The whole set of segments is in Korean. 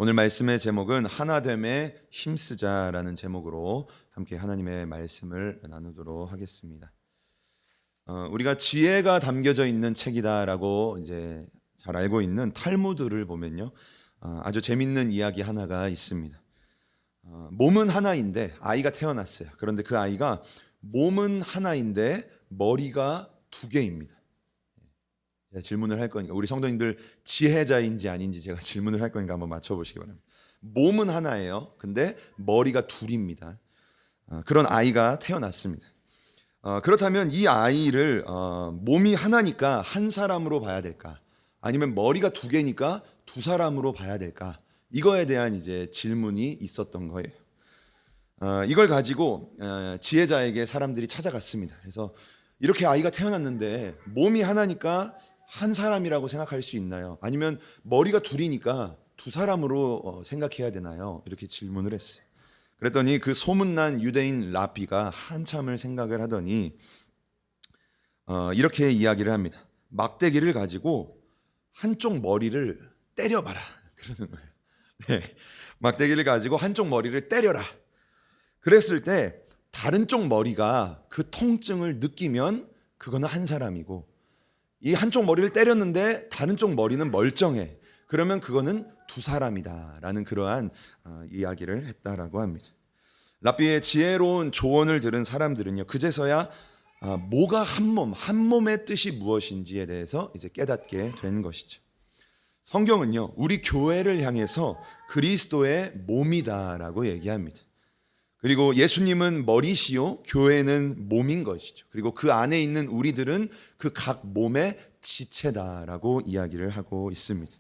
오늘 말씀의 제목은 하나됨에 힘쓰자라는 제목으로 함께 하나님의 말씀을 나누도록 하겠습니다. 우리가 지혜가 담겨져 있는 책이다라고 이제 잘 알고 있는 탈무드를 보면요, 아주 재밌는 이야기 하나가 있습니다. 몸은 하나인데 아이가 태어났어요. 그런데 그 아이가 몸은 하나인데 머리가 두 개입니다. 제가 질문을 할 거니까 우리 성도님들 지혜자인지 아닌지 제가 질문을 할 거니까 한번 맞춰보시기 바랍니다. 몸은 하나예요. 근데 머리가 둘입니다. 그런 아이가 태어났습니다. 그렇다면 이 아이를 몸이 하나니까 한 사람으로 봐야 될까? 아니면 머리가 두 개니까 두 사람으로 봐야 될까? 이거에 대한 이제 질문이 있었던 거예요. 이걸 가지고 지혜자에게 사람들이 찾아갔습니다. 그래서 이렇게 아이가 태어났는데 몸이 하나니까 한 사람이라고 생각할 수 있나요? 아니면 머리가 둘이니까 두 사람으로 생각해야 되나요? 이렇게 질문을 했어요. 그랬더니 그 소문난 유대인 랍비가 한참을 생각을 하더니 이렇게 이야기를 합니다. 막대기를 가지고 한쪽 머리를 때려봐라. 그러는 거예요. 네, 막대기를 가지고 한쪽 머리를 때려라. 그랬을 때 다른 쪽 머리가 그 통증을 느끼면 그거는 한 사람이고, 이 한쪽 머리를 때렸는데 다른 쪽 머리는 멀쩡해. 그러면 그거는 두 사람이다라는 그러한 이야기를 했다라고 합니다. 랍비의 지혜로운 조언을 들은 사람들은요, 그제서야 뭐가 한 몸의 뜻이 무엇인지에 대해서 이제 깨닫게 된 것이죠. 성경은요, 우리 교회를 향해서 그리스도의 몸이다라고 얘기합니다. 그리고 예수님은 머리시요 교회는 몸인 것이죠. 그리고 그 안에 있는 우리들은 그 각 몸의 지체다라고 이야기를 하고 있습니다.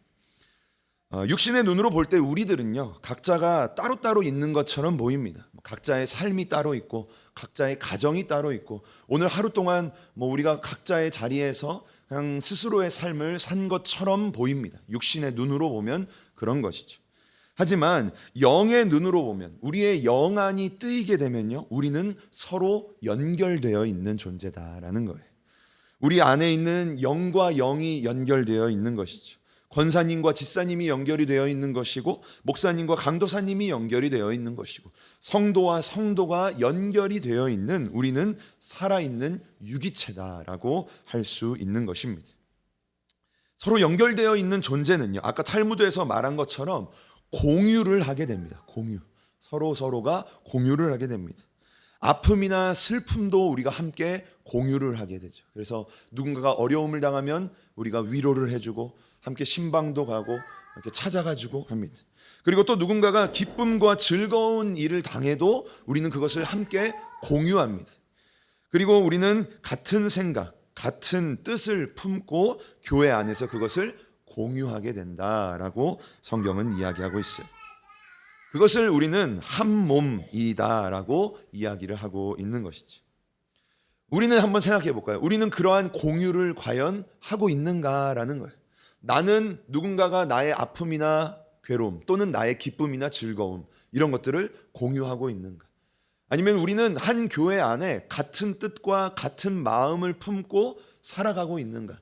육신의 눈으로 볼 때 우리들은요, 각자가 따로따로 있는 것처럼 보입니다. 각자의 삶이 따로 있고 각자의 가정이 따로 있고, 오늘 하루 동안 우리가 각자의 자리에서 그냥 스스로의 삶을 산 것처럼 보입니다. 육신의 눈으로 보면 그런 것이죠. 하지만 영의 눈으로 보면, 우리의 영안이 뜨이게 되면요, 우리는 서로 연결되어 있는 존재다라는 거예요. 우리 안에 있는 영과 영이 연결되어 있는 것이죠. 권사님과 집사님이 연결이 되어 있는 것이고, 목사님과 강도사님이 연결이 되어 있는 것이고, 성도와 성도가 연결이 되어 있는, 우리는 살아있는 유기체다라고 할 수 있는 것입니다. 서로 연결되어 있는 존재는요, 아까 탈무드에서 말한 것처럼 공유를 하게 됩니다. 서로가 공유를 하게 됩니다. 아픔이나 슬픔도 우리가 함께 공유를 하게 되죠. 그래서 누군가가 어려움을 당하면 우리가 위로를 해주고, 함께 신방도 가고 이렇게 찾아가지고 합니다. 그리고 또 누군가가 기쁨과 즐거운 일을 당해도 우리는 그것을 함께 공유합니다. 그리고 우리는 같은 생각, 같은 뜻을 품고 교회 안에서 그것을 공유하게 된다라고 성경은 이야기하고 있어요. 그것을 우리는 한 몸이다라고 이야기를 하고 있는 것이죠. 우리는 한번 생각해 볼까요? 우리는 그러한 공유를 과연 하고 있는가라는 거예요. 나는 누군가가 나의 아픔이나 괴로움 또는 나의 기쁨이나 즐거움, 이런 것들을 공유하고 있는가? 아니면 우리는 한 교회 안에 같은 뜻과 같은 마음을 품고 살아가고 있는가?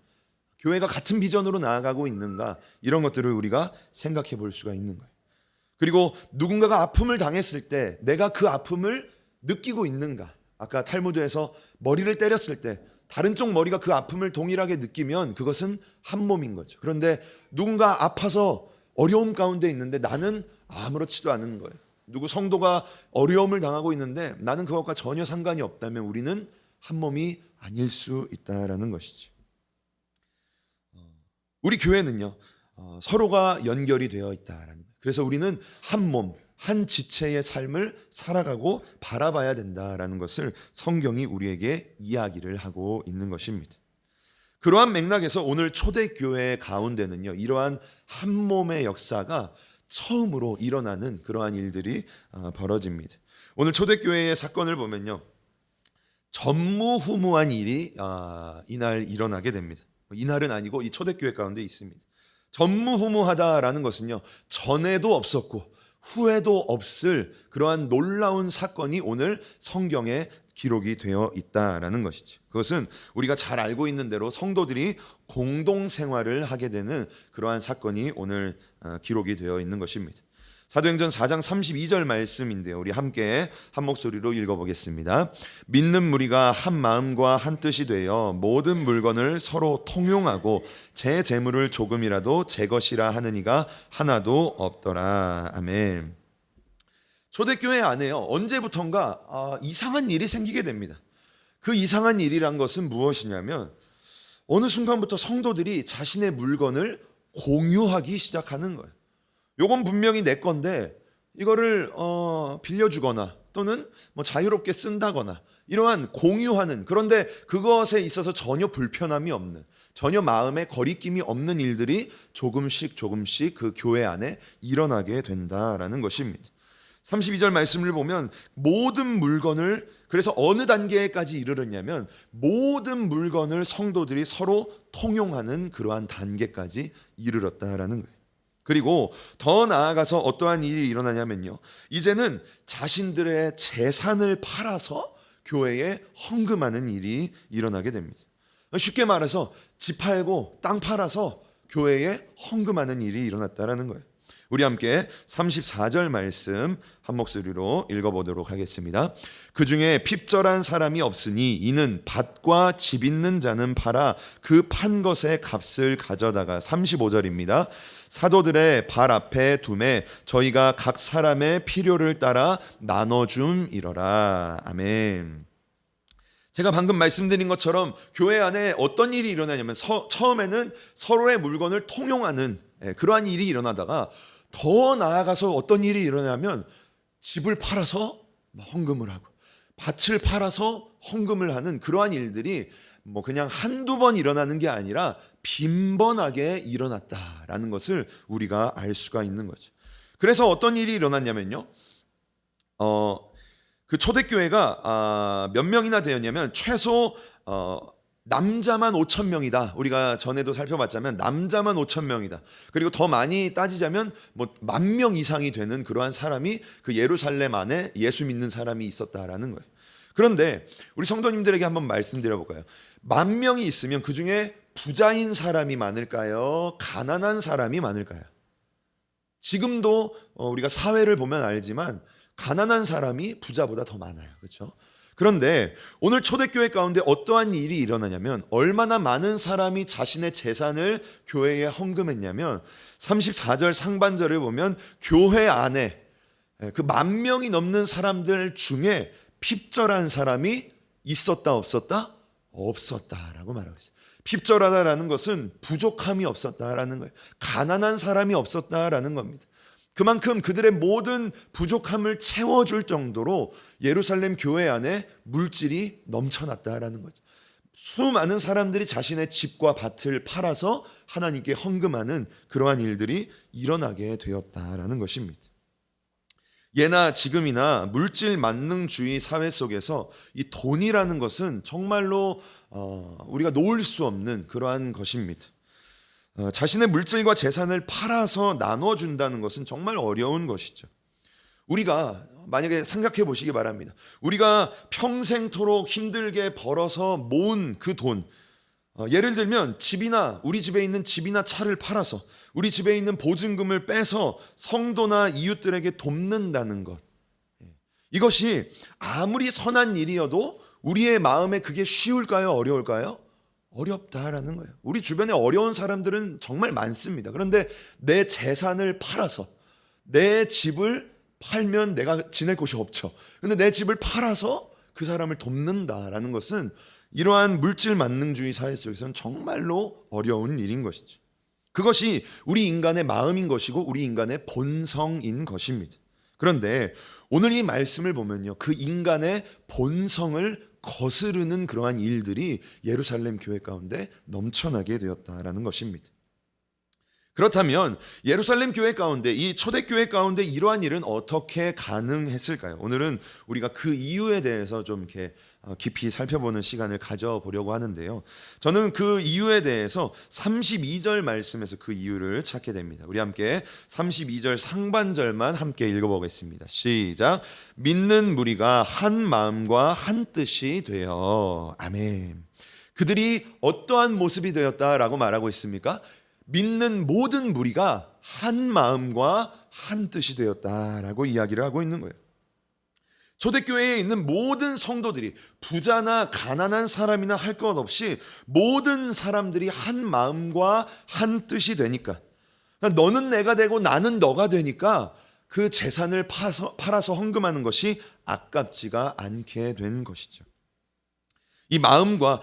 교회가 같은 비전으로 나아가고 있는가? 이런 것들을 우리가 생각해 볼 수가 있는 거예요. 그리고 누군가가 아픔을 당했을 때 내가 그 아픔을 느끼고 있는가? 아까 탈무드에서 머리를 때렸을 때 다른 쪽 머리가 그 아픔을 동일하게 느끼면 그것은 한 몸인 거죠. 그런데 누군가 아파서 어려움 가운데 있는데 나는 아무렇지도 않은 거예요. 누구 성도가 어려움을 당하고 있는데 나는 그것과 전혀 상관이 없다면 우리는 한 몸이 아닐 수 있다라는 것이죠. 우리 교회는요, 서로가 연결이 되어 있다라는 거예요. 그래서 우리는 한 몸, 한 지체의 삶을 살아가고 바라봐야 된다라는 것을 성경이 우리에게 이야기를 하고 있는 것입니다. 그러한 맥락에서 오늘 초대교회 가운데는요, 이러한 한 몸의 역사가 처음으로 일어나는 그러한 일들이 벌어집니다. 오늘 초대교회의 사건을 보면요, 전무후무한 일이 이날 일어나게 됩니다. 이날은 아니고 이 초대교회 가운데 있습니다. 전무후무하다라는 것은요, 전에도 없었고 후에도 없을 그러한 놀라운 사건이 오늘 성경에 기록이 되어 있다라는 것이죠. 그것은 우리가 잘 알고 있는 대로 성도들이 공동생활을 하게 되는 그러한 사건이 오늘 기록이 되어 있는 것입니다. 사도행전 4장 32절 말씀인데요. 우리 함께 한 목소리로 읽어보겠습니다. 믿는 무리가 한 마음과 한 뜻이 되어 모든 물건을 서로 통용하고 제 재물을 조금이라도 제 것이라 하는 이가 하나도 없더라. 아멘. 초대교회 안에요, 언제부턴가 이상한 일이 생기게 됩니다. 그 이상한 일이란 것은 무엇이냐면 어느 순간부터 성도들이 자신의 물건을 공유하기 시작하는 거예요. 요건 분명히 내 건데 이거를 빌려주거나 또는 뭐 자유롭게 쓴다거나 이러한 공유하는, 그런데 그것에 있어서 전혀 불편함이 없는, 전혀 마음에 거리낌이 없는 일들이 조금씩 그 교회 안에 일어나게 된다라는 것입니다. 32절 말씀을 보면 모든 물건을, 그래서 어느 단계까지 이르렀냐면 모든 물건을 성도들이 서로 통용하는 그러한 단계까지 이르렀다라는 거예요. 그리고 더 나아가서 어떠한 일이 일어나냐면요, 이제는 자신들의 재산을 팔아서 교회에 헌금하는 일이 일어나게 됩니다. 쉽게 말해서 집 팔고 땅 팔아서 교회에 헌금하는 일이 일어났다라는 거예요. 우리 함께 34절 말씀 한 목소리로 읽어보도록 하겠습니다. 그 중에 핍절한 사람이 없으니 이는 밭과 집 있는 자는 팔아 그 판 것의 값을 가져다가, 35절입니다. 사도들의 발 앞에 두매 저희가 각 사람의 필요를 따라 나눠줌이러라. 아멘. 제가 방금 말씀드린 것처럼 교회 안에 어떤 일이 일어나냐면 처음에는 서로의 물건을 통용하는 그러한 일이 일어나다가 더 나아가서 어떤 일이 일어나냐면 집을 팔아서 헌금을 하고 밭을 팔아서 헌금을 하는 그러한 일들이 뭐 그냥 한두 번 일어나는 게 아니라 빈번하게 일어났다라는 것을 우리가 알 수가 있는 거죠. 그래서 어떤 일이 일어났냐면요, 그 초대교회가 몇 명이나 되었냐면 최소 남자만 5,000명이다. 우리가 전에도 살펴봤자면 남자만 5,000명이다. 그리고 더 많이 따지자면 뭐 10,000명 이상이 되는 그러한 사람이 그 예루살렘 안에 예수 믿는 사람이 있었다라는 거예요. 그런데 우리 성도님들에게 한번 말씀드려 볼까요? 10,000명이 있으면 그 중에 부자인 사람이 많을까요? 가난한 사람이 많을까요? 지금도 우리가 사회를 보면 알지만 가난한 사람이 부자보다 더 많아요. 그렇죠? 그런데 오늘 초대교회 가운데 어떠한 일이 일어나냐면 얼마나 많은 사람이 자신의 재산을 교회에 헌금했냐면 34절 상반절을 보면 교회 안에 그 10,000명이 넘는 사람들 중에 핍절한 사람이 있었다 없었다? 없었다라고 말하고 있어요. 핍절하다라는 것은 부족함이 없었다라는 거예요. 가난한 사람이 없었다라는 겁니다. 그만큼 그들의 모든 부족함을 채워줄 정도로 예루살렘 교회 안에 물질이 넘쳐났다라는 거죠. 수많은 사람들이 자신의 집과 밭을 팔아서 하나님께 헌금하는 그러한 일들이 일어나게 되었다라는 것입니다. 예나 지금이나 물질 만능주의 사회 속에서 이 돈이라는 것은 정말로 우리가 놓을 수 없는 그러한 것입니다. 자신의 물질과 재산을 팔아서 나눠준다는 것은 정말 어려운 것이죠. 우리가 만약에 생각해 보시기 바랍니다. 우리가 평생토록 힘들게 벌어서 모은 그 돈, 예를 들면 집이나 우리 집에 있는 집이나 차를 팔아서 우리 집에 있는 보증금을 빼서 성도나 이웃들에게 돕는다는 것, 이것이 아무리 선한 일이어도 우리의 마음에 그게 쉬울까요? 어려울까요? 어렵다라는 거예요. 우리 주변에 어려운 사람들은 정말 많습니다. 그런데 내 재산을 팔아서, 내 집을 팔면 내가 지낼 곳이 없죠. 근데 내 집을 팔아서 그 사람을 돕는다라는 것은 이러한 물질 만능주의 사회 속에서는 정말로 어려운 일인 것이죠. 그것이 우리 인간의 마음인 것이고 우리 인간의 본성인 것입니다. 그런데 오늘 이 말씀을 보면요, 그 인간의 본성을 거스르는 그러한 일들이 예루살렘 교회 가운데 넘쳐나게 되었다라는 것입니다. 그렇다면 예루살렘 교회 가운데, 이 초대교회 가운데 이러한 일은 어떻게 가능했을까요? 오늘은 우리가 그 이유에 대해서 좀 이렇게 깊이 살펴보는 시간을 가져보려고 하는데요, 저는 그 이유에 대해서 32절 말씀에서 그 이유를 찾게 됩니다. 우리 함께 32절 상반절만 함께 읽어보겠습니다. 시작. 믿는 무리가 한 마음과 한 뜻이 되어. 아멘. 그들이 어떠한 모습이 되었다라고 말하고 있습니까? 믿는 모든 무리가 한 마음과 한 뜻이 되었다라고 이야기를 하고 있는 거예요. 초대교회에 있는 모든 성도들이 부자나 가난한 사람이나 할 것 없이 모든 사람들이 한 마음과 한 뜻이 되니까, 그러니까 너는 내가 되고 나는 너가 되니까 그 재산을 팔아서 헌금하는 것이 아깝지가 않게 된 것이죠. 이 마음과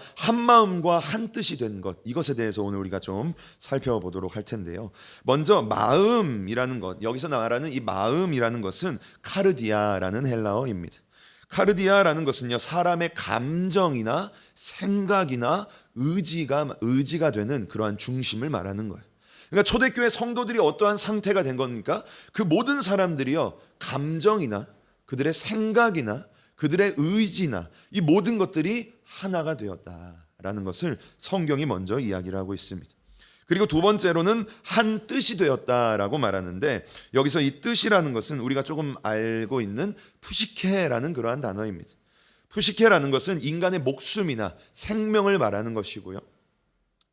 한 뜻이 된 것, 이것에 대해서 오늘 우리가 좀 살펴보도록 할 텐데요. 먼저 마음이라는 것, 여기서 말하는 이 마음이라는 것은 카르디아라는 헬라어입니다. 카르디아라는 것은요, 사람의 감정이나 생각이나 의지가 되는 그러한 중심을 말하는 거예요. 그러니까 초대교회 성도들이 어떠한 상태가 된 겁니까? 그 모든 사람들이요, 감정이나 그들의 생각이나 그들의 의지나 이 모든 것들이 하나가 되었다라는 것을 성경이 먼저 이야기를 하고 있습니다. 그리고 두 번째로는 한 뜻이 되었다라고 말하는데, 여기서 이 뜻이라는 것은 우리가 조금 알고 있는 푸시케라는 그러한 단어입니다. 푸시케라는 것은 인간의 목숨이나 생명을 말하는 것이고요,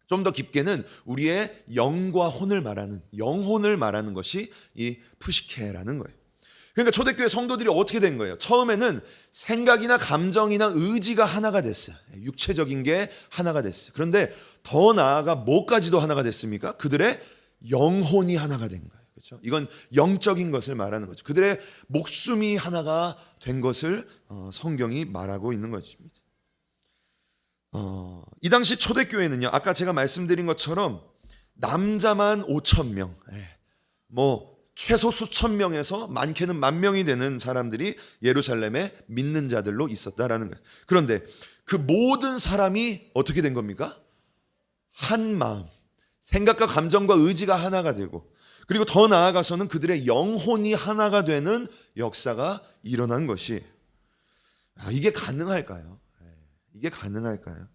좀 더 깊게는 우리의 영과 혼을 말하는, 영혼을 말하는 것이 이 푸시케라는 거예요. 그러니까 초대교회 성도들이 어떻게 된 거예요? 처음에는 생각이나 감정이나 의지가 하나가 됐어요. 육체적인 게 하나가 됐어요. 그런데 더 나아가 뭐까지도 하나가 됐습니까? 그들의 영혼이 하나가 된 거예요. 그렇죠? 이건 영적인 것을 말하는 거죠. 그들의 목숨이 하나가 된 것을 성경이 말하고 있는 것입니다. 이 당시 초대교회는요, 아까 제가 말씀드린 것처럼 남자만 5,000명, 최소 수천 명에서 많게는 10,000명이 되는 사람들이 예루살렘에 믿는 자들로 있었다라는 거예요. 그런데 그 모든 사람이 어떻게 된 겁니까? 한 마음, 생각과 감정과 의지가 하나가 되고, 그리고 더 나아가서는 그들의 영혼이 하나가 되는 역사가 일어난 것이, 이게 가능할까요? 이게 가능할까요?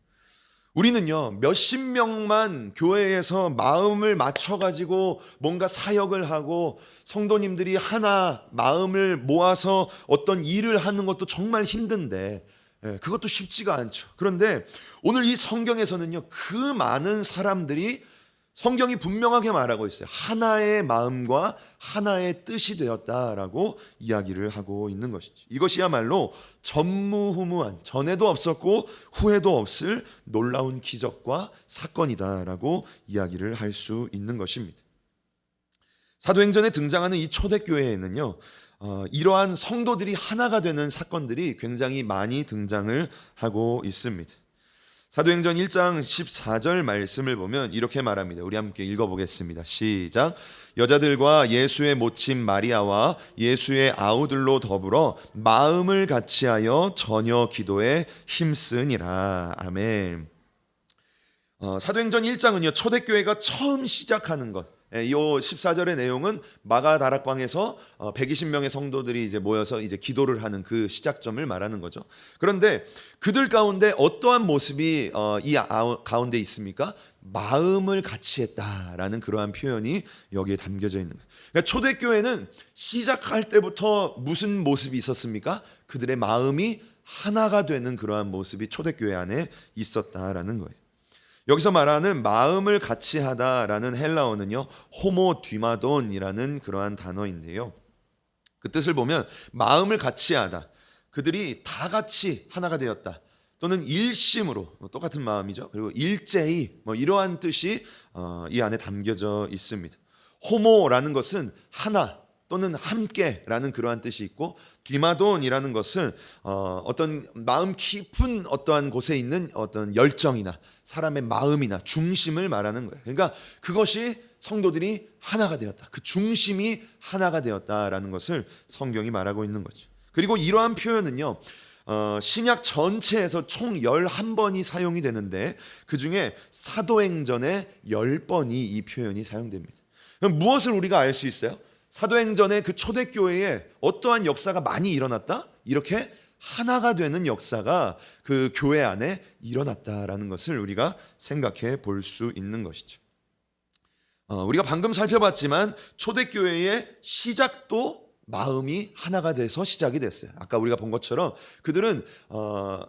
우리는요, 몇십 명만 교회에서 마음을 맞춰가지고 뭔가 사역을 하고 성도님들이 하나 마음을 모아서 어떤 일을 하는 것도 정말 힘든데, 그것도 쉽지가 않죠. 그런데 오늘 이 성경에서는요, 그 많은 사람들이, 성경이 분명하게 말하고 있어요. 하나의 마음과 하나의 뜻이 되었다라고 이야기를 하고 있는 것이죠. 이것이야말로 전무후무한, 전에도 없었고 후에도 없을 놀라운 기적과 사건이다라고 이야기를 할 수 있는 것입니다. 사도행전에 등장하는 이 초대교회에는요, 이러한 성도들이 하나가 되는 사건들이 굉장히 많이 등장을 하고 있습니다. 사도행전 1장 14절 말씀을 보면 이렇게 말합니다. 우리 함께 읽어보겠습니다. 시작. 여자들과 예수의 모친 마리아와 예수의 아우들로 더불어 마음을 같이하여 전혀 기도에 힘쓰니라. 아멘. 사도행전 1장은요, 초대교회가 처음 시작하는 것, 이 14절의 내용은 마가 다락방에서 120명의 성도들이 이제 모여서 이제 기도를 하는 그 시작점을 말하는 거죠. 그런데 그들 가운데 어떠한 모습이 이 가운데 있습니까? 마음을 같이 했다라는 그러한 표현이 여기에 담겨져 있는 거예요. 그러니까 초대교회는 시작할 때부터 무슨 모습이 있었습니까? 그들의 마음이 하나가 되는 그러한 모습이 초대교회 안에 있었다라는 거예요. 여기서 말하는 마음을 같이 하다라는 헬라어는요, 호모디마돈이라는 그러한 단어인데요, 그 뜻을 보면 마음을 같이 하다, 그들이 다 같이 하나가 되었다, 또는 일심으로, 똑같은 마음이죠. 그리고 일제히, 이러한 뜻이 이 안에 담겨져 있습니다. 호모라는 것은 하나 또는 함께라는 그러한 뜻이 있고, 디마돈이라는 것은 어떤 마음 깊은 어떠한 곳에 있는 어떤 열정이나 사람의 마음이나 중심을 말하는 거예요. 그러니까 그것이 성도들이 하나가 되었다, 그 중심이 하나가 되었다라는 것을 성경이 말하고 있는 거죠. 그리고 이러한 표현은요, 신약 전체에서 총 11번이 사용이 되는데 그 중에 사도행전에 10번이 이 표현이 사용됩니다. 그럼 무엇을 우리가 알 수 있어요? 사도행전의 그 초대교회에 어떠한 역사가 많이 일어났다? 이렇게 하나가 되는 역사가 그 교회 안에 일어났다라는 것을 우리가 생각해 볼 수 있는 것이죠. 우리가 방금 살펴봤지만 초대교회의 시작도 마음이 하나가 돼서 시작이 됐어요. 아까 우리가 본 것처럼 그들은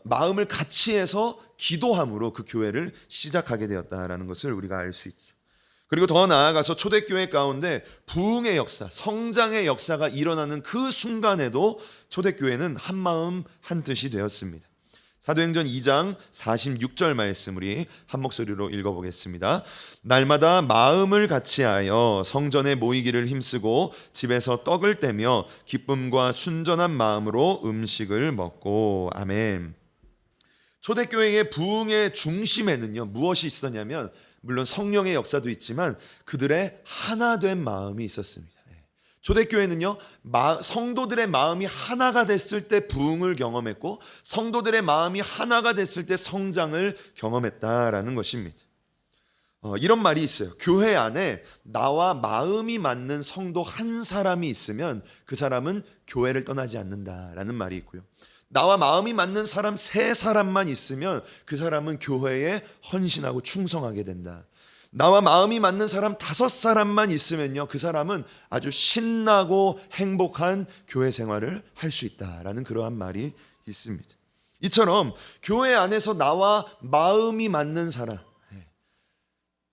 마음을 같이 해서 기도함으로 그 교회를 시작하게 되었다라는 것을 우리가 알 수 있죠. 그리고 더 나아가서 초대교회 가운데 부흥의 역사, 성장의 역사가 일어나는 그 순간에도 초대교회는 한마음 한뜻이 되었습니다. 사도행전 2장 46절 말씀 우리 한 목소리로 읽어보겠습니다. 날마다 마음을 같이하여 성전에 모이기를 힘쓰고 집에서 떡을 떼며 기쁨과 순전한 마음으로 음식을 먹고. 아멘. 초대교회의 부흥의 중심에는요 무엇이 있었냐면, 물론 성령의 역사도 있지만 그들의 하나된 마음이 있었습니다. 초대교회는요 성도들의 마음이 하나가 됐을 때 부흥을 경험했고, 성도들의 마음이 하나가 됐을 때 성장을 경험했다라는 것입니다. 이런 말이 있어요. 교회 안에 나와 마음이 맞는 성도 한 사람이 있으면 그 사람은 교회를 떠나지 않는다라는 말이 있고요, 나와 마음이 맞는 사람 3사람만 있으면 그 사람은 교회에 헌신하고 충성하게 된다. 나와 마음이 맞는 사람 5사람만 있으면요 그 사람은 아주 신나고 행복한 교회 생활을 할 수 있다라는 그러한 말이 있습니다. 이처럼 교회 안에서 나와 마음이 맞는 사람,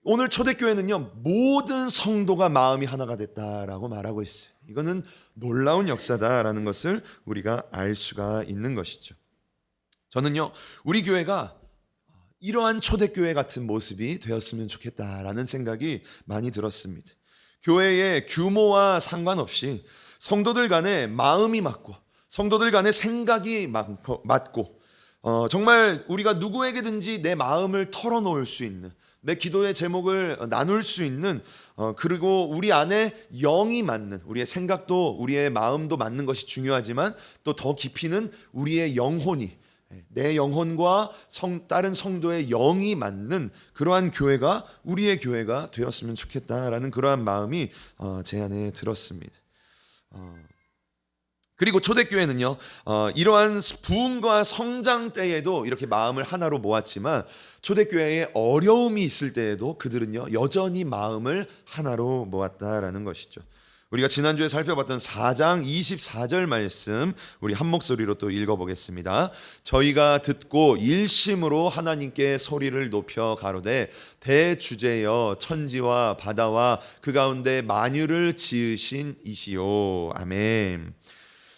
오늘 초대교회는요 모든 성도가 마음이 하나가 됐다라고 말하고 있어요. 이거는 놀라운 역사다라는 것을 우리가 알 수가 있는 것이죠. 저는요 우리 교회가 이러한 초대교회 같은 모습이 되었으면 좋겠다라는 생각이 많이 들었습니다. 교회의 규모와 상관없이 성도들 간에 마음이 맞고 성도들 간에 생각이 맞고 정말 우리가 누구에게든지 내 마음을 털어놓을 수 있는, 내 기도의 제목을 나눌 수 있는, 그리고 우리 안에 영이 맞는, 우리의 생각도 우리의 마음도 맞는 것이 중요하지만 또 더 깊이는 우리의 영혼이, 내 영혼과 다른 성도의 영이 맞는 그러한 교회가 우리의 교회가 되었으면 좋겠다라는 그러한 마음이 제 안에 들었습니다. 그리고 초대교회는요 이러한 부흥과 성장 때에도 이렇게 마음을 하나로 모았지만, 초대교회에 어려움이 있을 때에도 그들은요 여전히 마음을 하나로 모았다라는 것이죠. 우리가 지난주에 살펴봤던 4장 24절 말씀 우리 한 목소리로 또 읽어보겠습니다. 저희가 듣고 일심으로 하나님께 소리를 높여 가로되 대주제여 천지와 바다와 그 가운데 만유를 지으신 이시오. 아멘.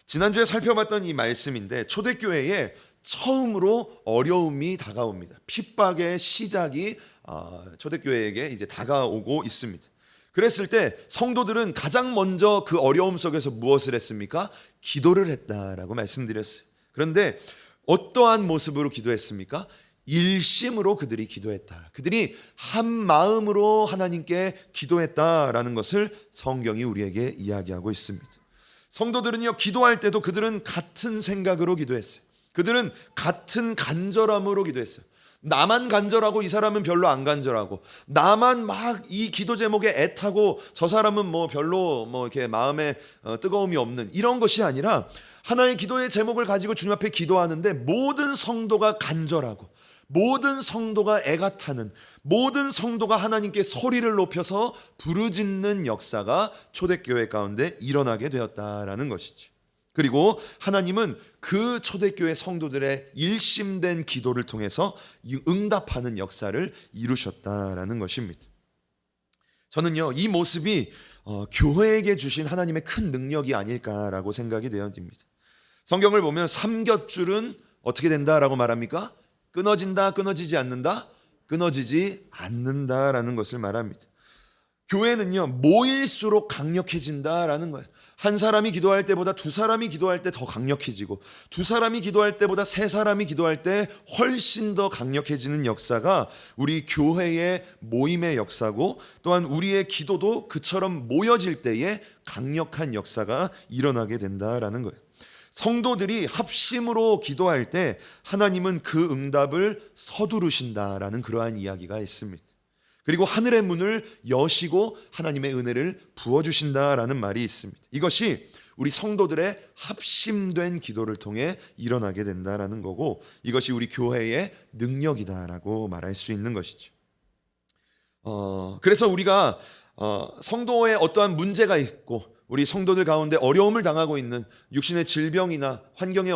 지난주에 살펴봤던 이 말씀인데, 초대교회에 처음으로 어려움이 다가옵니다. 핍박의 시작이 초대교회에게 이제 다가오고 있습니다. 그랬을 때 성도들은 가장 먼저 그 어려움 속에서 무엇을 했습니까? 기도를 했다라고 말씀드렸어요. 그런데 어떠한 모습으로 기도했습니까? 일심으로 그들이 기도했다. 그들이 한 마음으로 하나님께 기도했다라는 것을 성경이 우리에게 이야기하고 있습니다. 성도들은요 기도할 때도 그들은 같은 생각으로 기도했어요. 그들은 같은 간절함으로 기도했어요. 나만 간절하고 이 사람은 별로 안 간절하고, 나만 막 이 기도 제목에 애타고 저 사람은 뭐 별로 이렇게 마음에 뜨거움이 없는, 이런 것이 아니라 하나의 기도의 제목을 가지고 주님 앞에 기도하는데 모든 성도가 간절하고 모든 성도가 애가 타는, 모든 성도가 하나님께 소리를 높여서 부르짖는 역사가 초대교회 가운데 일어나게 되었다라는 것이죠. 그리고 하나님은 그 초대교회 성도들의 일심된 기도를 통해서 응답하는 역사를 이루셨다라는 것입니다. 저는요 이 모습이 교회에게 주신 하나님의 큰 능력이 아닐까라고 생각이 되어집니다. 성경을 보면 삼겹줄은 어떻게 된다라고 말합니까? 끊어진다, 끊어지지 않는다, 끊어지지 않는다라는 것을 말합니다. 교회는요 모일수록 강력해진다라는 거예요. 한 사람이 기도할 때보다 2사람이 기도할 때 더 강력해지고, 2사람이 기도할 때보다 3사람이 기도할 때 훨씬 더 강력해지는 역사가 우리 교회의 모임의 역사고, 또한 우리의 기도도 그처럼 모여질 때에 강력한 역사가 일어나게 된다라는 거예요. 성도들이 합심으로 기도할 때 하나님은 그 응답을 서두르신다라는 그러한 이야기가 있습니다. 그리고 하늘의 문을 여시고 하나님의 은혜를 부어주신다라는 말이 있습니다. 이것이 우리 성도들의 합심된 기도를 통해 일어나게 된다라는 거고, 이것이 우리 교회의 능력이다라고 말할 수 있는 것이죠. 그래서 우리가 성도의 어떠한 문제가 있고 우리 성도들 가운데 어려움을 당하고 있는, 육신의 질병이나 환경의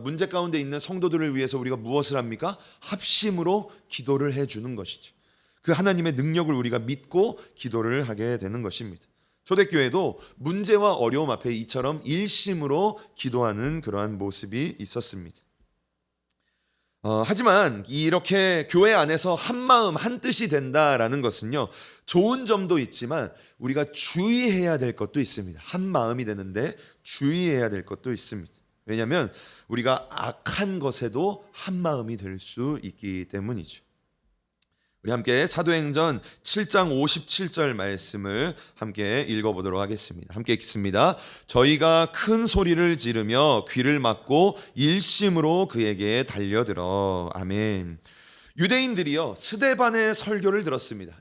문제 가운데 있는 성도들을 위해서 우리가 무엇을 합니까? 합심으로 기도를 해주는 것이죠. 그 하나님의 능력을 우리가 믿고 기도를 하게 되는 것입니다. 초대교회도 문제와 어려움 앞에 이처럼 일심으로 기도하는 그러한 모습이 있었습니다. 하지만 이렇게 교회 안에서 한 마음 한 뜻이 된다라는 것은요, 좋은 점도 있지만 우리가 주의해야 될 것도 있습니다. 한 마음이 되는데 주의해야 될 것도 있습니다. 왜냐하면 우리가 악한 것에도 한 마음이 될 수 있기 때문이죠. 우리 함께 사도행전 7장 57절 말씀을 함께 읽어보도록 하겠습니다. 함께 읽습니다. 저희가 큰 소리를 지르며 귀를 막고 일심으로 그에게 달려들어. 아멘. 유대인들이요, 스데반의 설교를 들었습니다.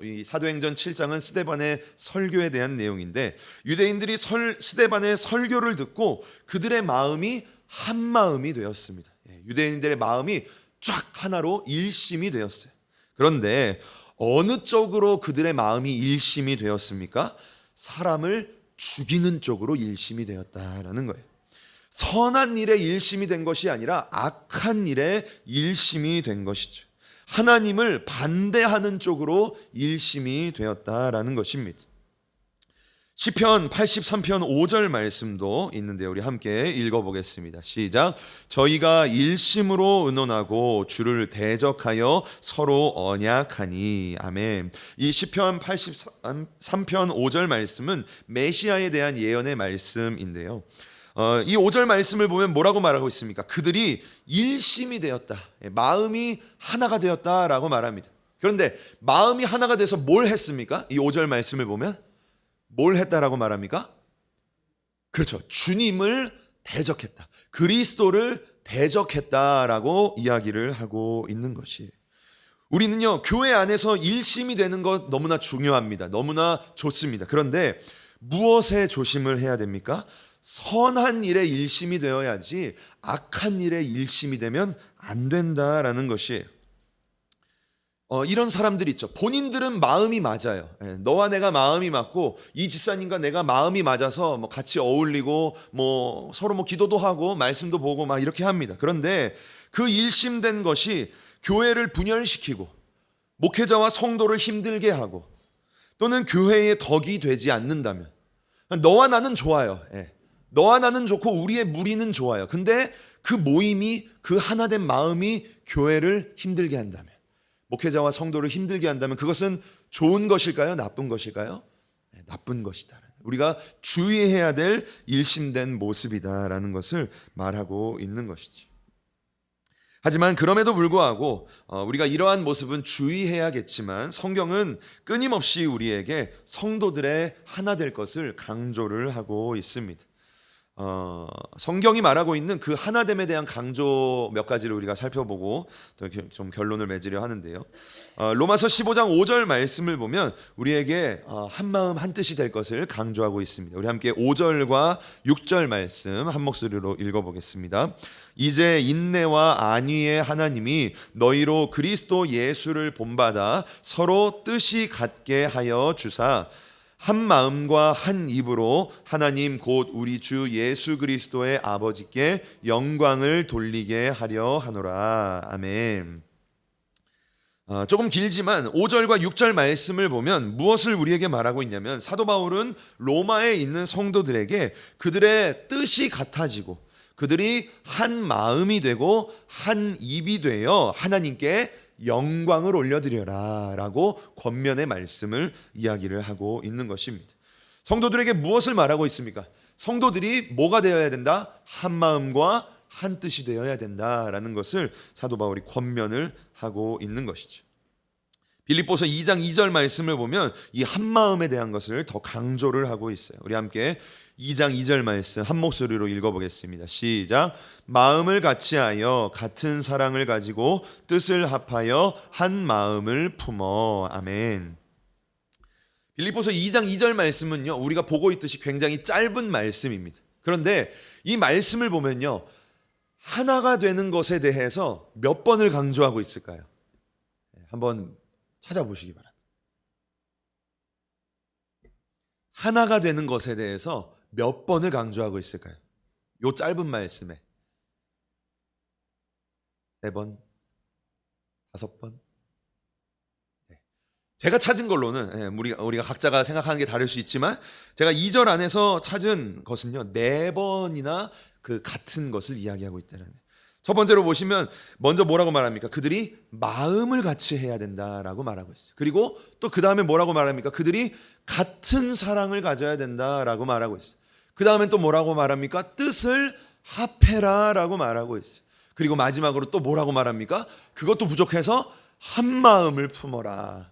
이 사도행전 7장은 스데반의 설교에 대한 내용인데, 유대인들이 스데반의 설교를 듣고 그들의 마음이 한 마음이 되었습니다. 유대인들의 마음이 쫙 하나로 일심이 되었어요. 그런데 어느 쪽으로 그들의 마음이 일심이 되었습니까? 사람을 죽이는 쪽으로 일심이 되었다라는 거예요. 선한 일에 일심이 된 것이 아니라 악한 일에 일심이 된 것이죠. 하나님을 반대하는 쪽으로 일심이 되었다라는 것입니다. 시편 83편 5절 말씀도 있는데요. 우리 함께 읽어보겠습니다. 시작. 저희가 일심으로 의논하고 주를 대적하여 서로 언약하니. 아멘. 이 시편 83편 5절 말씀은 메시아에 대한 예언의 말씀인데요. 이 5절 말씀을 보면 뭐라고 말하고 있습니까? 그들이 일심이 되었다, 마음이 하나가 되었다라고 말합니다. 그런데 마음이 하나가 돼서 뭘 했습니까? 이 5절 말씀을 보면 뭘 했다라고 말합니까? 그렇죠. 주님을 대적했다. 그리스도를 대적했다라고 이야기를 하고 있는 것이. 우리는요, 교회 안에서 일심이 되는 것 너무나 중요합니다. 너무나 좋습니다. 그런데 무엇에 조심을 해야 됩니까? 선한 일에 일심이 되어야지 악한 일에 일심이 되면 안 된다라는 것이에요. 이런 사람들이 있죠. 본인들은 마음이 맞아요. 너와 내가 마음이 맞고 이 집사님과 내가 마음이 맞아서 뭐 같이 어울리고 뭐 서로 뭐 기도도 하고 말씀도 보고 막 이렇게 합니다. 그런데 그 일심된 것이 교회를 분열시키고 목회자와 성도를 힘들게 하고 또는 교회의 덕이 되지 않는다면, 너와 나는 좋아요. 너와 나는 좋고 우리의 무리는 좋아요. 근데 그 모임이, 그 하나된 마음이 교회를 힘들게 한다면, 목회자와 성도를 힘들게 한다면 그것은 좋은 것일까요? 나쁜 것일까요? 나쁜 것이다. 우리가 주의해야 될 일심된 모습이다라는 것을 말하고 있는 것이지. 하지만 그럼에도 불구하고 우리가 이러한 모습은 주의해야겠지만 성경은 끊임없이 우리에게 성도들의 하나 될 것을 강조를 하고 있습니다. 성경이 말하고 있는 그 하나됨에 대한 강조 몇 가지를 우리가 살펴보고 좀 결론을 맺으려 하는데요. 로마서 15장 5절 말씀을 보면 우리에게 한 마음 한 뜻이 될 것을 강조하고 있습니다. 우리 함께 5절과 6절 말씀 한 목소리로 읽어보겠습니다. 이제 인내와 안위의 하나님이 너희로 그리스도 예수를 본받아 서로 뜻이 같게 하여 주사 한 마음과 한 입으로 하나님 곧 우리 주 예수 그리스도의 아버지께 영광을 돌리게 하려 하노라. 아멘. 조금 길지만 5절과 6절 말씀을 보면 무엇을 우리에게 말하고 있냐면, 사도 바울은 로마에 있는 성도들에게 그들의 뜻이 같아지고 그들이 한 마음이 되고 한 입이 되어 하나님께 영광을 올려드려라 라고 권면의 말씀을 이야기를 하고 있는 것입니다. 성도들에게 무엇을 말하고 있습니까? 성도들이 뭐가 되어야 된다? 한 마음과 한 뜻이 되어야 된다라는 것을 사도 바울이 권면을 하고 있는 것이죠. 빌립보서 2장 2절 말씀을 보면 이 한 마음에 대한 것을 더 강조를 하고 있어요. 우리 함께 2장 2절 말씀 한 목소리로 읽어보겠습니다. 시작. 마음을 같이하여 같은 사랑을 가지고 뜻을 합하여 한 마음을 품어. 아멘. 빌립보서 2장 2절 말씀은요, 우리가 보고 있듯이 굉장히 짧은 말씀입니다. 그런데 이 말씀을 보면요, 하나가 되는 것에 대해서 몇 번을 강조하고 있을까요? 한번 찾아보시기 바랍니다. 하나가 되는 것에 대해서 몇 번을 강조하고 있을까요? 요 짧은 말씀에 3번, 5번. 제가 찾은 걸로는 우리가 각자가 생각하는 게 다를 수 있지만 제가 2절 안에서 찾은 것은요 4번이나 그 같은 것을 이야기하고 있다는. 첫 번째로 보시면 먼저 뭐라고 말합니까? 그들이 마음을 같이 해야 된다라고 말하고 있어요. 그리고 또 그 다음에 뭐라고 말합니까? 그들이 같은 사랑을 가져야 된다라고 말하고 있어요. 그 다음에 또 뭐라고 말합니까? 뜻을 합해라라고 말하고 있어요. 그리고 마지막으로 또 뭐라고 말합니까? 그것도 부족해서 한 마음을 품어라.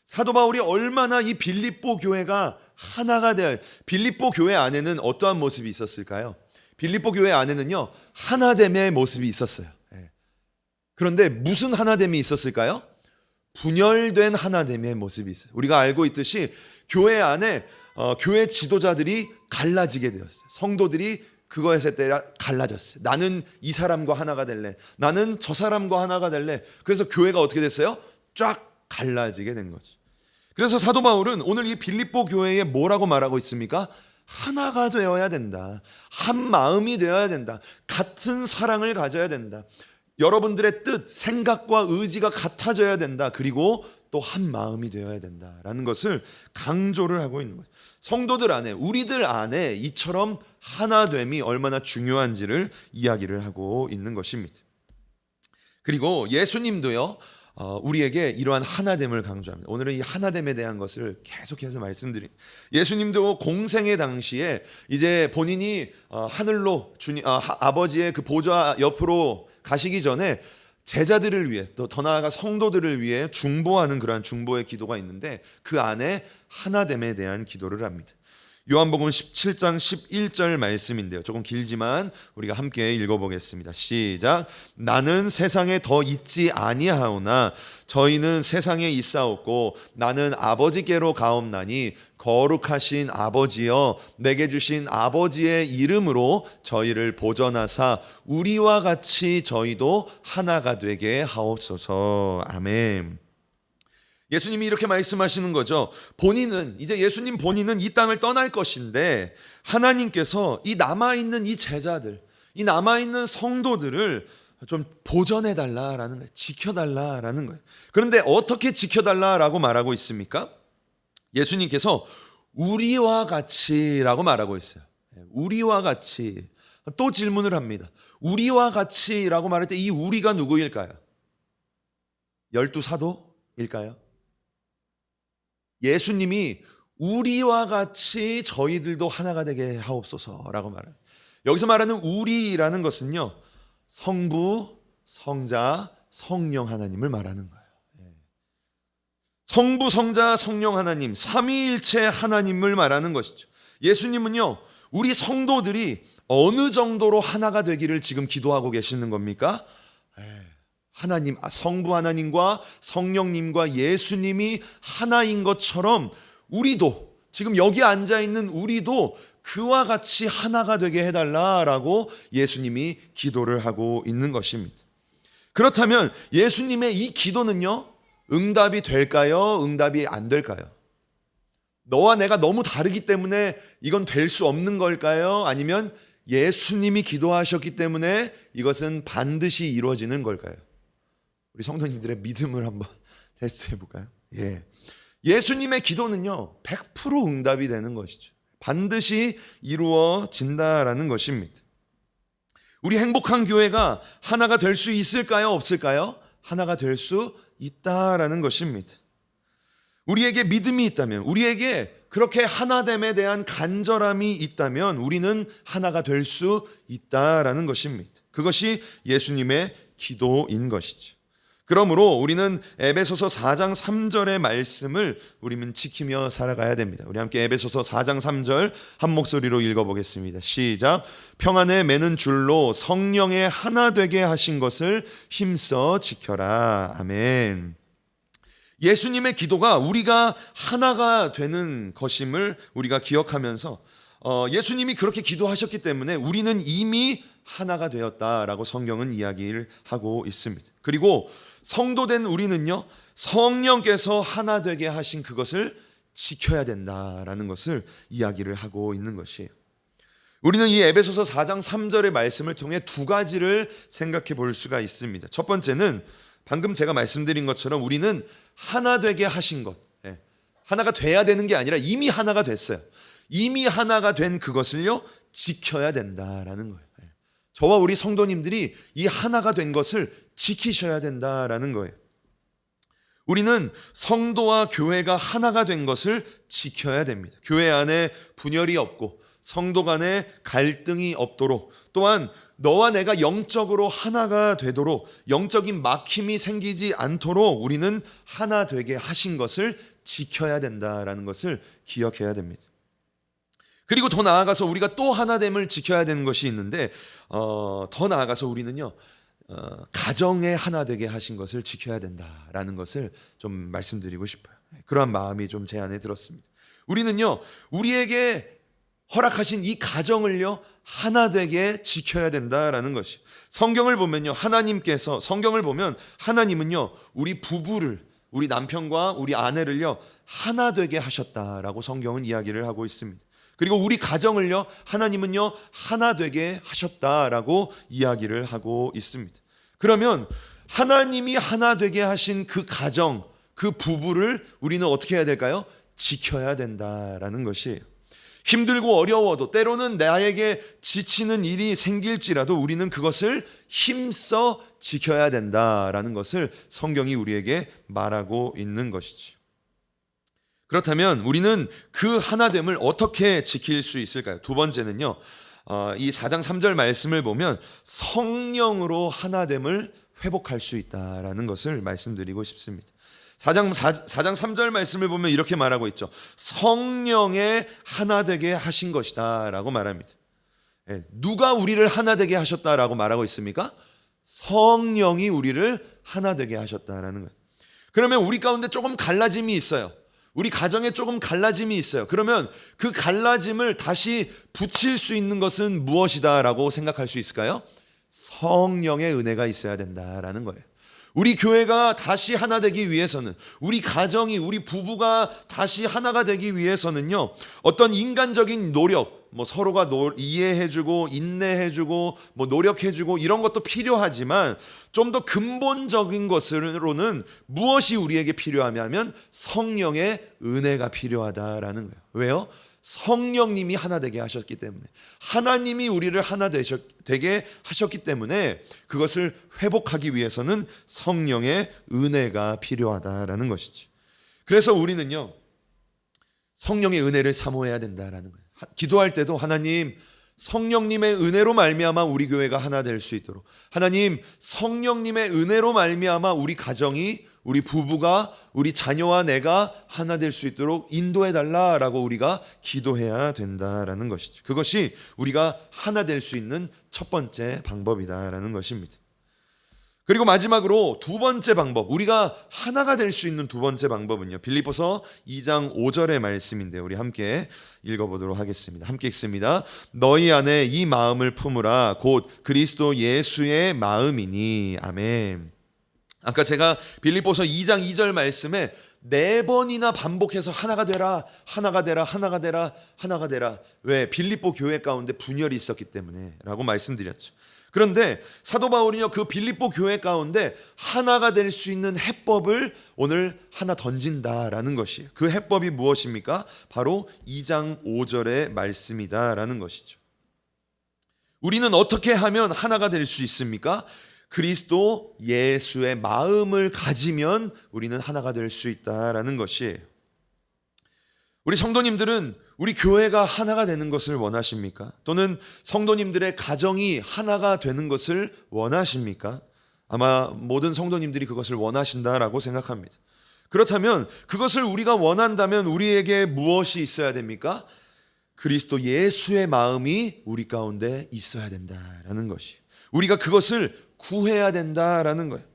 사도 바울이 얼마나 이 빌립보 교회가 하나가 되어, 빌립보 교회 안에는 어떠한 모습이 있었을까요? 빌립보 교회 안에는요 하나됨의 모습이 있었어요. 그런데 무슨 하나됨이 있었을까요? 분열된 하나됨의 모습이 있어요. 우리가 알고 있듯이 교회 안에 교회 지도자들이 갈라지게 되었어요. 성도들이 그거에서 때려 갈라졌어요. 나는 이 사람과 하나가 될래, 나는 저 사람과 하나가 될래. 그래서 교회가 어떻게 됐어요? 쫙 갈라지게 된 거죠. 그래서 사도 바울은 오늘 이 빌립보 교회에 뭐라고 말하고 있습니까? 하나가 되어야 된다. 한 마음이 되어야 된다. 같은 사랑을 가져야 된다. 여러분들의 뜻, 생각과 의지가 같아져야 된다. 그리고 또 한 마음이 되어야 된다라는 것을 강조를 하고 있는 거예요. 성도들 안에, 우리들 안에 이처럼 하나됨이 얼마나 중요한지를 이야기를 하고 있는 것입니다. 그리고 예수님도요 우리에게 이러한 하나됨을 강조합니다. 오늘은 이 하나됨에 대한 것을 계속해서 말씀드립니다. 예수님도 공생의 당시에 이제 본인이 하늘로 아버지의 그 보좌 옆으로 가시기 전에 제자들을 위해 또 더 나아가 성도들을 위해 중보하는 그러한 중보의 기도가 있는데 그 안에 하나됨에 대한 기도를 합니다. 요한복음 17장 11절 말씀인데요. 조금 길지만 우리가 함께 읽어보겠습니다. 시작. 나는 세상에 더 있지 아니하오나 저희는 세상에 있사옵고 나는 아버지께로 가옵나니 거룩하신 아버지여 내게 주신 아버지의 이름으로 저희를 보전하사 우리와 같이 저희도 하나가 되게 하옵소서. 아멘. 예수님이 이렇게 말씀하시는 거죠. 본인은 이제 예수님 본인은 이 땅을 떠날 것인데 하나님께서 이 남아있는 이 제자들, 이 남아있는 성도들을 좀 보전해달라라는 거예요. 지켜달라라는 거예요. 그런데 어떻게 지켜달라라고 말하고 있습니까? 예수님께서 우리와 같이라고 말하고 있어요. 우리와 같이. 또 질문을 합니다. 우리와 같이라고 말할 때 이 우리가 누구일까요? 12사도일까요? 예수님이 우리와 같이 저희들도 하나가 되게 하옵소서라고 말해요. 여기서 말하는 우리라는 것은요 성부, 성자, 성령 하나님을 말하는 거예요. 성부, 성자, 성령 하나님, 삼위일체 하나님을 말하는 것이죠. 예수님은요 우리 성도들이 어느 정도로 하나가 되기를 지금 기도하고 계시는 겁니까? 하나님, 성부 하나님과 성령님과 예수님이 하나인 것처럼 우리도 지금 여기 앉아있는 우리도 그와 같이 하나가 되게 해달라라고 예수님이 기도를 하고 있는 것입니다. 그렇다면 예수님의 이 기도는요 응답이 될까요? 응답이 안 될까요? 너와 내가 너무 다르기 때문에 이건 될 수 없는 걸까요? 아니면 예수님이 기도하셨기 때문에 이것은 반드시 이루어지는 걸까요? 우리 성도님들의 믿음을 한번 테스트해 볼까요? 예수님의 기도는요 100% 응답이 되는 것이죠. 반드시 이루어진다라는 것입니다. 우리 행복한 교회가 하나가 될 수 있을까요? 없을까요? 하나가 될 수 있다라는 것입니다. 우리에게 믿음이 있다면, 우리에게 그렇게 하나됨에 대한 간절함이 있다면 우리는 하나가 될 수 있다라는 것입니다. 그것이 예수님의 기도인 것이죠. 그러므로 우리는 에베소서 4장 3절의 말씀을 우리는 지키며 살아가야 됩니다. 우리 함께 에베소서 4장 3절 한 목소리로 읽어보겠습니다. 시작. 평안에 매는 줄로 성령의 하나 되게 하신 것을 힘써 지켜라. 아멘. 예수님의 기도가 우리가 하나가 되는 것임을 우리가 기억하면서 예수님이 그렇게 기도하셨기 때문에 우리는 이미 하나가 되었다라고 성경은 이야기를 하고 있습니다. 그리고 성도된 우리는요 성령께서 하나 되게 하신 그것을 지켜야 된다라는 것을 이야기를 하고 있는 것이에요. 우리는 이 에베소서 4장 3절의 말씀을 통해 두 가지를 생각해 볼 수가 있습니다. 첫 번째는 방금 제가 말씀드린 것처럼 우리는 하나 되게 하신 것, 하나가 돼야 되는 게 아니라 이미 하나가 됐어요. 이미 하나가 된 그것을요 지켜야 된다라는 거예요. 저와 우리 성도님들이 이 하나가 된 것을 지키셔야 된다라는 거예요. 우리는 성도와 교회가 하나가 된 것을 지켜야 됩니다. 교회 안에 분열이 없고 성도 간에 갈등이 없도록, 또한 너와 내가 영적으로 하나가 되도록, 영적인 막힘이 생기지 않도록 우리는 하나 되게 하신 것을 지켜야 된다라는 것을 기억해야 됩니다. 그리고 더 나아가서 우리가 또 하나됨을 지켜야 되는 것이 있는데, 더 나아가서 우리는요 가정에 하나 되게 하신 것을 지켜야 된다라는 것을 좀 말씀드리고 싶어요. 그러한 마음이 좀 제 안에 들었습니다. 우리는요 우리에게 허락하신 이 가정을요 하나 되게 지켜야 된다라는 것이, 성경을 보면요 성경을 보면 하나님은요 우리 부부를, 우리 남편과 우리 아내를요 하나 되게 하셨다라고 성경은 이야기를 하고 있습니다. 그리고 우리 가정을요 하나님은요 하나 되게 하셨다라고 이야기를 하고 있습니다. 그러면 하나님이 하나 되게 하신 그 가정, 그 부부를 우리는 어떻게 해야 될까요? 지켜야 된다라는 것이에요. 힘들고 어려워도, 때로는 나에게 지치는 일이 생길지라도 우리는 그것을 힘써 지켜야 된다라는 것을 성경이 우리에게 말하고 있는 것이지. 그렇다면 우리는 그 하나됨을 어떻게 지킬 수 있을까요? 두 번째는요, 이 4장 3절 말씀을 보면 성령으로 하나됨을 회복할 수 있다라는 것을 말씀드리고 싶습니다. 4장 3절 말씀을 보면 이렇게 말하고 있죠. 성령의 하나 되게 하신 것이다 라고 말합니다. 누가 우리를 하나 되게 하셨다라고 말하고 있습니까? 성령이 우리를 하나 되게 하셨다라는 거예요. 그러면 우리 가운데 조금 갈라짐이 있어요. 우리 가정에 조금 갈라짐이 있어요. 그러면 그 갈라짐을 다시 붙일 수 있는 것은 무엇이다 라고 생각할 수 있을까요? 성령의 은혜가 있어야 된다라는 거예요. 우리 교회가 다시 하나 되기 위해서는, 우리 가정이, 우리 부부가 다시 하나가 되기 위해서는요, 어떤 인간적인 노력, 서로가 이해해주고 인내해주고 노력해주고 이런 것도 필요하지만, 좀 더 근본적인 것으로는 무엇이 우리에게 필요하냐면 성령의 은혜가 필요하다라는 거예요. 왜요? 성령님이 하나 되게 하셨기 때문에, 하나님이 우리를 하나 되게 하셨기 때문에 그것을 회복하기 위해서는 성령의 은혜가 필요하다라는 것이지. 그래서 우리는요 성령의 은혜를 사모해야 된다라는 거예요. 기도할 때도 하나님, 성령님의 은혜로 말미암아 우리 교회가 하나 될 수 있도록, 하나님 성령님의 은혜로 말미암아 우리 가정이, 우리 부부가, 우리 자녀와 내가 하나 될 수 있도록 인도해 달라라고 우리가 기도해야 된다라는 것이죠. 그것이 우리가 하나 될 수 있는 첫 번째 방법이다라는 것입니다. 그리고 마지막으로 두 번째 방법, 우리가 하나가 될 수 있는 두 번째 방법은요, 빌립보서 2장 5절의 말씀인데 우리 함께 읽어보도록 하겠습니다. 함께 읽습니다. 너희 안에 이 마음을 품으라 곧 그리스도 예수의 마음이니. 아멘. 아까 제가 빌립보서 2장 2절 말씀에 4번이나 반복해서 하나가 되라, 하나가 되라, 하나가 되라, 하나가 되라. 왜? 빌립보 교회 가운데 분열이 있었기 때문에 라고 말씀드렸죠. 그런데 사도 바울이요 그 빌립보 교회 가운데 하나가 될 수 있는 해법을 오늘 하나 던진다라는 것이에요. 그 해법이 무엇입니까? 바로 2장 5절의 말씀이다라는 것이죠. 우리는 어떻게 하면 하나가 될 수 있습니까? 그리스도 예수의 마음을 가지면 우리는 하나가 될 수 있다라는 것이에요. 우리 성도님들은 우리 교회가 하나가 되는 것을 원하십니까? 또는 성도님들의 가정이 하나가 되는 것을 원하십니까? 아마 모든 성도님들이 그것을 원하신다라고 생각합니다. 그렇다면 그것을 우리가 원한다면 우리에게 무엇이 있어야 됩니까? 그리스도 예수의 마음이 우리 가운데 있어야 된다라는 것이, 우리가 그것을 구해야 된다라는 거예요.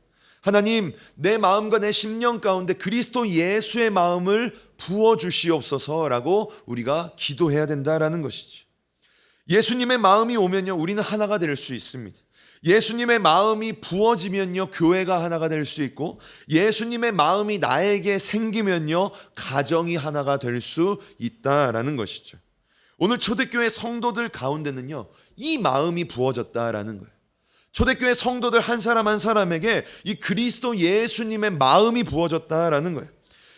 하나님, 내 마음과 내 심령 가운데 그리스도 예수의 마음을 부어주시옵소서라고 우리가 기도해야 된다라는 것이죠. 예수님의 마음이 오면요 우리는 하나가 될 수 있습니다. 예수님의 마음이 부어지면요 교회가 하나가 될 수 있고, 예수님의 마음이 나에게 생기면요 가정이 하나가 될 수 있다라는 것이죠. 오늘 초대교회 성도들 가운데는요 이 마음이 부어졌다라는 거예요. 초대교회 성도들 한 사람 한 사람에게 이 그리스도 예수님의 마음이 부어졌다라는 거예요.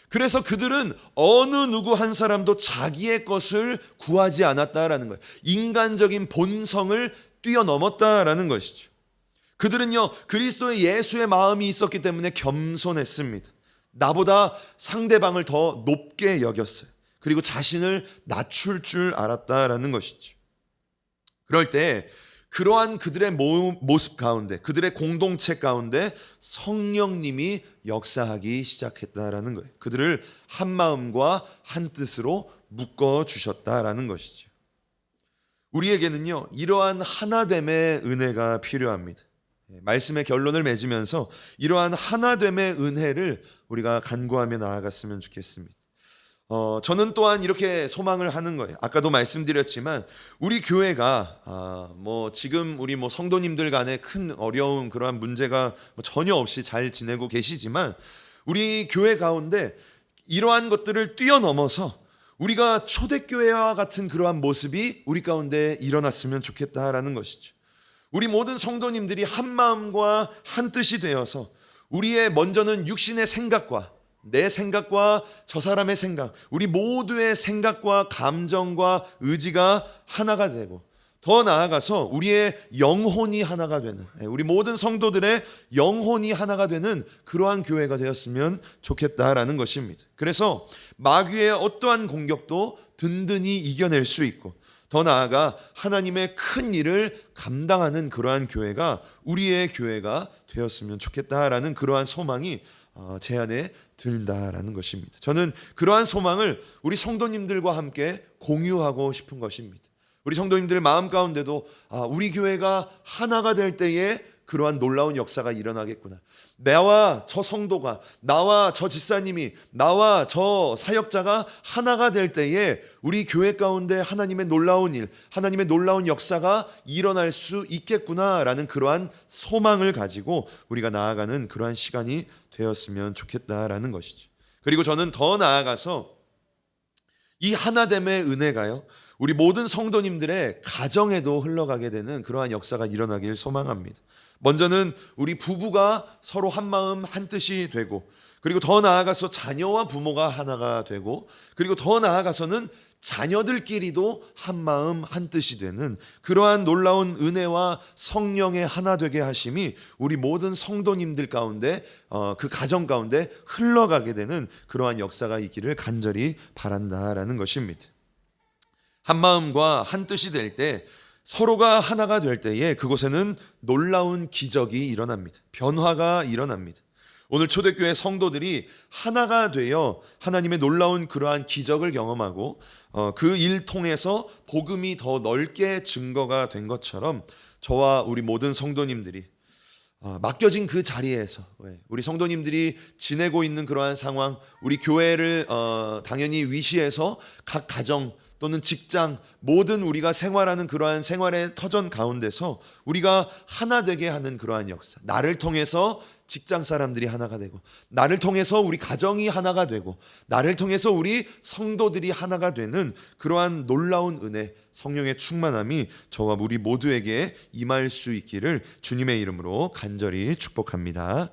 그래서 그들은 어느 누구 한 사람도 자기의 것을 구하지 않았다라는 거예요. 인간적인 본성을 뛰어넘었다라는 것이죠. 그들은요, 그리스도의 예수의 마음이 있었기 때문에 겸손했습니다. 나보다 상대방을 더 높게 여겼어요. 그리고 자신을 낮출 줄 알았다라는 것이죠. 그럴 때 그러한 그들의 모습 가운데, 그들의 공동체 가운데 성령님이 역사하기 시작했다라는 거예요. 그들을 한 마음과 한 뜻으로 묶어 주셨다라는 것이죠. 우리에게는요, 이러한 하나됨의 은혜가 필요합니다. 말씀의 결론을 맺으면서 이러한 하나됨의 은혜를 우리가 간구하며 나아갔으면 좋겠습니다. 저는 또한 이렇게 소망을 하는 거예요. 아까도 말씀드렸지만 우리 교회가 지금 우리 성도님들 간에 큰 어려움 그러한 문제가 전혀 없이 잘 지내고 계시지만 우리 교회 가운데 이러한 것들을 뛰어넘어서 우리가 초대교회와 같은 그러한 모습이 우리 가운데 일어났으면 좋겠다라는 것이죠. 우리 모든 성도님들이 한 마음과 한 뜻이 되어서 우리의 먼저는 육신의 생각과 내 생각과 저 사람의 생각, 우리 모두의 생각과 감정과 의지가 하나가 되고 더 나아가서 우리의 영혼이 하나가 되는, 우리 모든 성도들의 영혼이 하나가 되는 그러한 교회가 되었으면 좋겠다라는 것입니다. 그래서 마귀의 어떠한 공격도 든든히 이겨낼 수 있고 더 나아가 하나님의 큰 일을 감당하는 그러한 교회가 우리의 교회가 되었으면 좋겠다라는 그러한 소망이 제 안에 든다라는 것입니다. 저는 그러한 소망을 우리 성도님들과 함께 공유하고 싶은 것입니다. 우리 성도님들 마음 가운데도 우리 교회가 하나가 될 때에 그러한 놀라운 역사가 일어나겠구나. 나와 저 성도가, 나와 저 집사님이, 나와 저 사역자가 하나가 될 때에 우리 교회 가운데 하나님의 놀라운 일, 하나님의 놀라운 역사가 일어날 수 있겠구나라는 그러한 소망을 가지고 우리가 나아가는 그러한 시간이 되었으면 좋겠다라는 것이죠. 그리고 저는 더 나아가서 이 하나됨의 은혜가요, 우리 모든 성도님들의 가정에도 흘러가게 되는 그러한 역사가 일어나길 소망합니다. 먼저는 우리 부부가 서로 한 마음 한 뜻이 되고, 그리고 더 나아가서 자녀와 부모가 하나가 되고, 그리고 더 나아가서는 자녀들끼리도 한 마음 한 뜻이 되는 그러한 놀라운 은혜와 성령의 하나 되게 하심이 우리 모든 성도님들 가운데 그 가정 가운데 흘러가게 되는 그러한 역사가 있기를 간절히 바란다라는 것입니다. 한 마음과 한 뜻이 될 때, 서로가 하나가 될 때에 그곳에는 놀라운 기적이 일어납니다. 변화가 일어납니다. 오늘 초대교회 성도들이 하나가 되어 하나님의 놀라운 그러한 기적을 경험하고 그 일 통해서 복음이 더 넓게 증거가 된 것처럼 저와 우리 모든 성도님들이 맡겨진 그 자리에서 우리 성도님들이 지내고 있는 그러한 상황, 우리 교회를 당연히 위시해서 각 가정 또는 직장, 모든 우리가 생활하는 그러한 생활의 터전 가운데서 우리가 하나 되게 하는 그러한 역사, 나를 통해서 직장 사람들이 하나가 되고, 나를 통해서 우리 가정이 하나가 되고, 나를 통해서 우리 성도들이 하나가 되는 그러한 놀라운 은혜, 성령의 충만함이 저와 우리 모두에게 임할 수 있기를 주님의 이름으로 간절히 축복합니다.